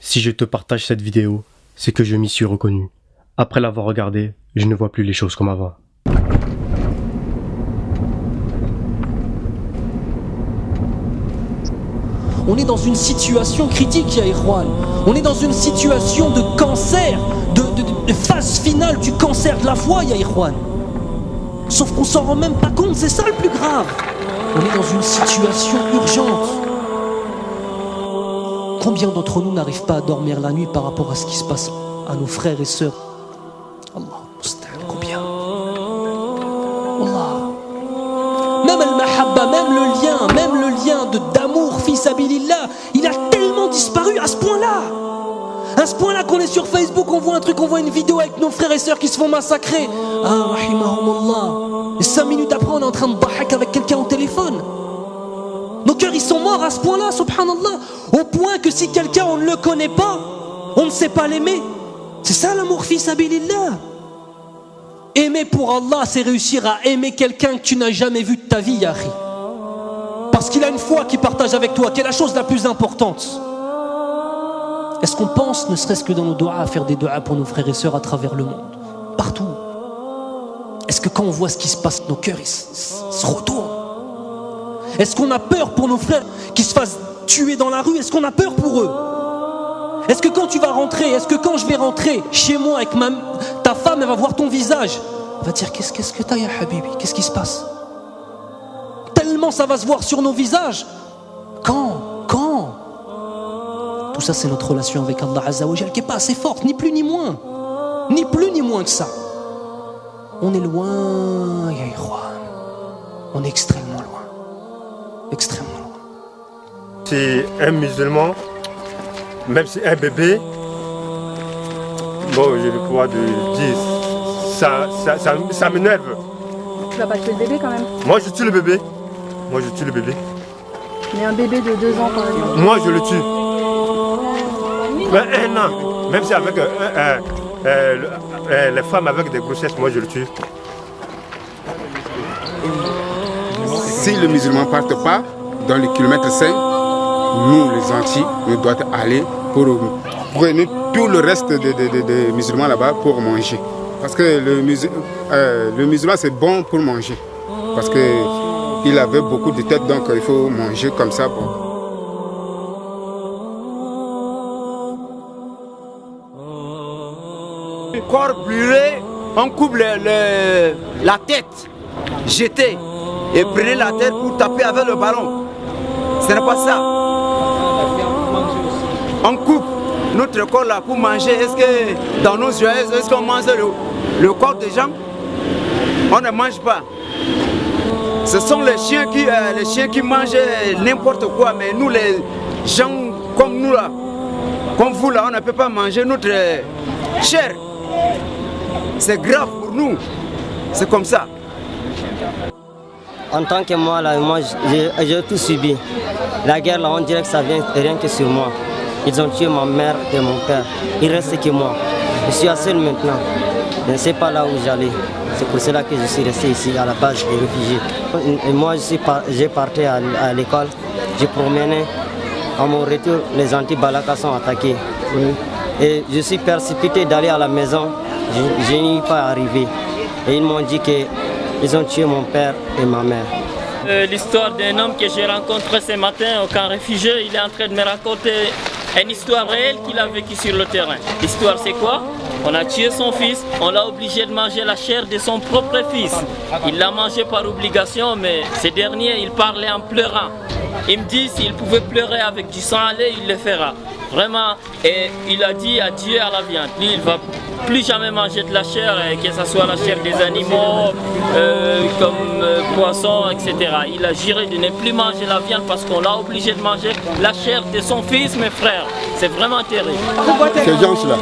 Si je te partage cette vidéo, c'est que je m'y suis reconnu. Après l'avoir regardée, je ne vois plus les choses comme avant. On est dans une situation critique, ya Ikhwan. On est dans une situation de cancer, de phase finale du cancer de la foi, ya Ikhwan. Sauf qu'on s'en rend même pas compte, c'est ça le plus grave. On est dans une situation urgente. Combien d'entre nous n'arrivent pas à dormir la nuit par rapport à ce qui se passe à nos frères et sœurs? Allah, combien? Allah. Même al-mahabba, même le lien d'amour, fils abilillah, il a tellement disparu à ce point-là. À ce point-là qu'on est sur Facebook, on voit un truc, on voit une vidéo avec nos frères et sœurs qui se font massacrer. Ah, rahimahumullah. Et 5 minutes après, on est en train de bahak avec quelqu'un au téléphone. Nos cœurs, ils sont morts à ce point-là, subhanallah. Au point que si quelqu'un, on ne le connaît pas, on ne sait pas l'aimer. C'est ça l'amour, fils abilillah. Aimer pour Allah, c'est réussir à aimer quelqu'un que tu n'as jamais vu de ta vie, Yahri. Parce qu'il a une foi qu'il partage avec toi, qui est la chose la plus importante. Est-ce qu'on pense, ne serait-ce que dans nos doigts, à faire des doigts pour nos frères et sœurs à travers le monde? Partout. Est-ce que quand on voit ce qui se passe, nos cœurs ils se retournent? Est-ce qu'on a peur pour nos frères qui se fassent tuer dans la rue? Est-ce qu'on a peur pour eux? Est-ce que quand tu vas rentrer, est-ce que quand je vais rentrer chez moi avec ta femme, elle va voir ton visage, elle va dire qu'est-ce que t'as, ya Habibi? Qu'est-ce qui se passe? Tellement ça va se voir sur nos visages. Quand tout ça, c'est notre relation avec Allah Azza wa Jal qui n'est pas assez forte, ni plus ni moins. Ni plus ni moins que ça. On est loin, ya Ikhwan. On est extrêmement loin. Extrêmement loin. C'est un musulman, même si un bébé, bon, j'ai le pouvoir de dire, ça m'énerve. Tu vas pas tuer le bébé quand même? Moi je tue le bébé. Moi je tue le bébé. Mais un bébé de 2 ans par exemple? Moi je le tue. Mais 1 an, même si avec les femmes avec des grossesses, moi je le tue. Si le musulman ne parte pas dans le kilomètre 5, nous les Antilles, nous devons aller pour prendre tout le reste des musulmans là-bas pour manger. Parce que le musulman c'est bon pour manger. Parce qu'il avait beaucoup de têtes, donc il faut manger comme ça. Bon. Le corps brûlé, on coupe la tête, jetée, et prenez la tête pour taper avec le ballon. Ce n'est pas ça. On coupe notre corps là pour manger. Est-ce que dans nos yeux, est-ce qu'on mange le corps des gens? On ne mange pas. Ce sont les chiens qui mangent n'importe quoi, mais nous les gens comme nous là, comme vous là, on ne peut pas manger notre chair. C'est grave pour nous. C'est comme ça. En tant que moi, là, j'ai tout subi. La guerre, là, on dirait que ça vient rien que sur moi. Ils ont tué ma mère et mon père. Il reste que moi. Je suis seul maintenant. Je ne sais pas là où j'allais. C'est pour cela que je suis resté ici, à la base des réfugiés. Et moi, j'ai parti à l'école. J'ai promené. À mon retour, les anti-Balaka sont attaqués. Et je suis précipité d'aller à la maison. Je n'y suis pas arrivé. Et ils m'ont dit qu'ils ont tué mon père et ma mère. L'histoire d'un homme que j'ai rencontré ce matin au camp réfugié, il est en train de me raconter une histoire réelle qu'il a vécue sur le terrain. L'histoire c'est quoi? On a tué son fils, on l'a obligé de manger la chair de son propre fils. Il l'a mangé par obligation, mais ce dernier, il parlait en pleurant. Il me dit s'il pouvait pleurer avec du sang à lait, il le fera. Vraiment, et il a dit adieu à la viande. Lui, il ne va plus jamais manger de la chair, que ce soit la chair des animaux, comme poissons, etc. Il a juré de ne plus manger la viande parce qu'on l'a obligé de manger la chair de son fils, mes frères. C'est vraiment terrible. Ces gens-là,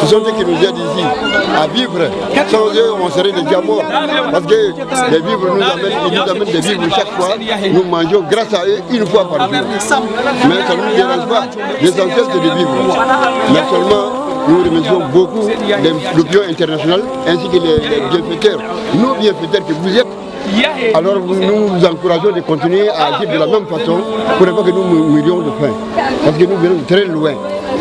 ce sont ceux qui nous aident ici à vivre. Sans eux, on serait déjà morts. Parce que les vivres ils nous amènent des vivres chaque fois. Nous mangeons grâce à eux une fois par jour. Mais ça ne nous dérange pas. L'essentiel, c'est de vivre. Mais seulement, nous remercions beaucoup l'opinion internationale ainsi que les bienfaiteurs. Nos bienfaiteurs que vous êtes. Alors nous vous encourageons de continuer à agir de la même façon pour ne pas que nous mourions de faim. Parce que nous venons de très loin.